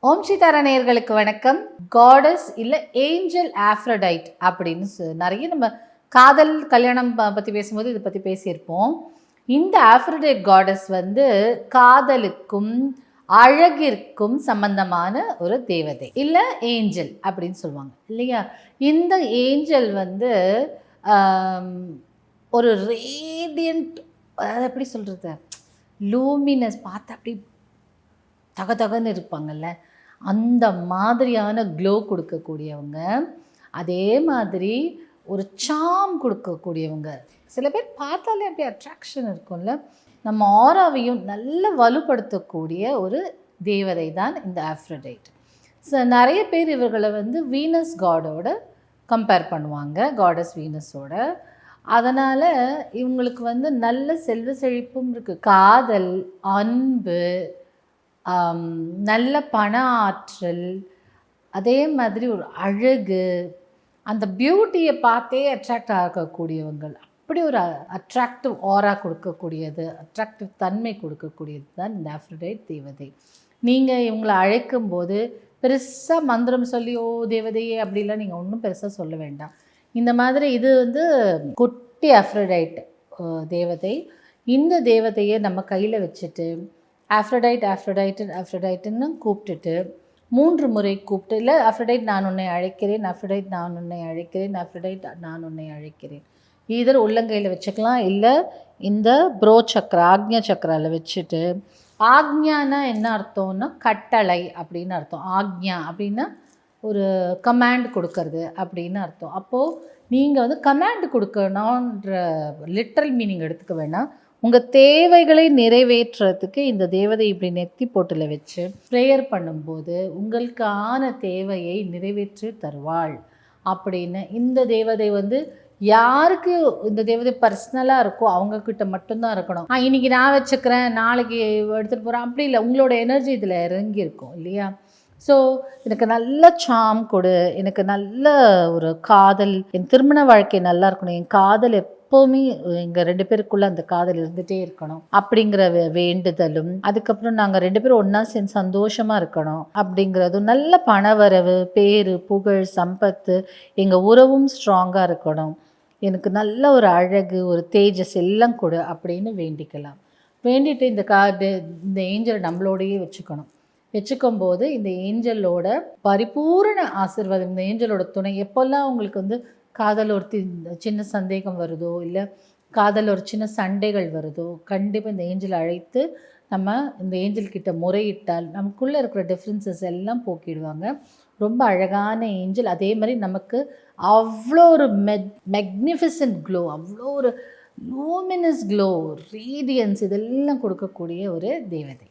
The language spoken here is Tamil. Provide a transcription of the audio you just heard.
ஓம் சீதாரா நேயர்களுக்கு வணக்கம். காடஸ் இல்லை ஏஞ்சல் ஆஃப்ரோடைட் அப்படின்னு நிறைய நம்ம காதல் கல்யாணம் பற்றி பேசும்போது இதை பற்றி பேசியிருப்போம். இந்த ஆஃப்ரோடைட் காடஸ் காதலுக்கும் அழகிற்கும் சம்பந்தமான ஒரு தேவதை இல்லை ஏஞ்சல் அப்படின்னு சொல்லுவாங்க இல்லையா. இந்த ஏஞ்சல் ஒரு ரேடியன்ட், எப்படி சொல்கிறது, லூமினஸ், பார்த்து அப்படி தகதகன்னு இருப்பாங்கல்ல, அந்த மாதிரியான க்ளோ கொடுக்கக்கூடியவங்க. அதே மாதிரி ஒரு சாம் கொடுக்கக்கூடியவங்க. சில பேர் பார்த்தாலே அப்படியே அட்ராக்ஷன் இருக்கும்ல, நம்ம ஆராவையும் நல்ல வலுப்படுத்தக்கூடிய ஒரு தேவதை தான் இந்த ஆஃப்ரோடைட். நிறைய பேர் இவர்களை வீனஸ் காடோட கம்பேர் பண்ணுவாங்க, காடஸ் வீனஸோட. அதனால் இவங்களுக்கு நல்ல செல்வ செழிப்பும் இருக்குது, காதல், அன்பு, நல்ல பண ஆற்றல், அதே மாதிரி ஒரு அழகு, அந்த பியூட்டியை பார்த்தே அட்ராக்ட் ஆகக்கூடியவங்க. அப்படி ஒரு அட்ராக்டிவ் ஆரா கொடுக்கக்கூடியது, அட்ராக்டிவ் தன்மை கொடுக்கக்கூடியது தான் இந்த ஆஃப்ரோடைட் தேவதை. நீங்கள் இவங்களை அழைக்கும் போது பெருசாக மந்திரம் சொல்லி ஓ தேவதையே அப்படிலாம் நீங்கள் ஒன்றும் பெருசாக சொல்ல வேண்டாம். இந்த மாதிரி இது குட்டி ஆஃப்ரோடைட் தேவதை. இந்த தேவதையை நம்ம கையில் வச்சுட்டு ஆஃப்ரோடைட்டுன்னு கூப்பிட்டுட்டு 3 முறை கூப்பிட்டு, இல்லை ஆஃப்ரோடைட் நான் உன்னை அழைக்கிறேன், ஆஃப்ரோடைட் நான் உன்னை அழைக்கிறேன், ஆஃப்ரோடைட் நான் உன்னை அழைக்கிறேன். இதர் உள்ளங்கையில் வச்சுக்கலாம், இல்லை இந்த ப்ரோ சக்கரா, ஆக்ஞா சக்கராவில் வச்சுட்டு. ஆக்ஞானா என்ன அர்த்தம்னா கட்டளை அப்படின்னு அர்த்தம். ஆக்ஞா அப்படின்னா ஒரு கமாண்ட் கொடுக்கறது அப்படின்னு அர்த்தம். அப்போது நீங்கள் கமாண்ட் கொடுக்கணுன்ற லிட்ரல் மீனிங் எடுத்துக்க வேணாம். உங்கள் தேவைகளை நிறைவேற்றுறதுக்கு இந்த தேவதை இப்படி நெத்தி போட்டில் வச்சு ப்ரேயர் பண்ணும்போது உங்களுக்கான தேவையை நிறைவேற்றி தருவாள் அப்படின்னு. இந்த தேவதை யாருக்கு இந்த தேவதை பர்சனலாக இருக்கோ அவங்கக்கிட்ட மட்டும்தான் இருக்கணும். இன்றைக்கி நான் வச்சுக்கிறேன், நாளைக்கு எடுத்துகிட்டு போகிறேன் அப்படி இல்லை. உங்களோட எனர்ஜி இதில் இறங்கியிருக்கும் இல்லையா. ஸோ எனக்கு நல்ல சாம் கொடு, எனக்கு நல்ல ஒரு காதல், என் திருமண வாழ்க்கை நல்லா இருக்கணும், என் காதல் எப்போவுமே எங்கள் 2 பேருக்குள்ளே அந்த காதல் இருந்துகிட்டே இருக்கணும் அப்படிங்கிற வேண்டுதலும், அதுக்கப்புறம் நாங்கள் 2 பேரும் ஒன்றா சேர்ந்து சந்தோஷமாக இருக்கணும் அப்படிங்கிறதும், நல்ல பணவரவு, பேர், புகழ், சம்பத்து, எங்கள் உறவும் ஸ்ட்ராங்காக இருக்கணும், எனக்கு நல்ல ஒரு அழகு, ஒரு தேஜஸ் எல்லாம் கொடு அப்படின்னு வேண்டிக்கலாம். வேண்டிட்டு இந்த ஏஞ்சலை நம்மளோடையே வச்சுக்கும்போது இந்த ஏஞ்சலோட பரிபூரண ஆசீர்வாதம், இந்த ஏஞ்சலோட துணை, எப்போல்லாம் உங்களுக்கு காதல் ஒரு சின்ன சந்தேகம் வருதோ, இல்லை காதல் ஒரு சின்ன சண்டைகள் வருதோ, கண்டிப்பாக இந்த ஏஞ்சல் அழைத்து நம்ம இந்த ஏஞ்சல்கிட்ட முறையிட்டால் நமக்குள்ளே இருக்கிற டிஃப்ரென்சஸ் எல்லாம் போக்கிடுவாங்க. ரொம்ப அழகான ஏஞ்சல். அதே மாதிரி நமக்கு அவ்வளோ ஒரு மெக்னிஃபிசன்ட் க்ளோ, அவ்வளோ ஒரு லூமினஸ் க்ளோ, ரேடியன்ஸ் இதெல்லாம் கொடுக்கக்கூடிய ஒரு தேவதை.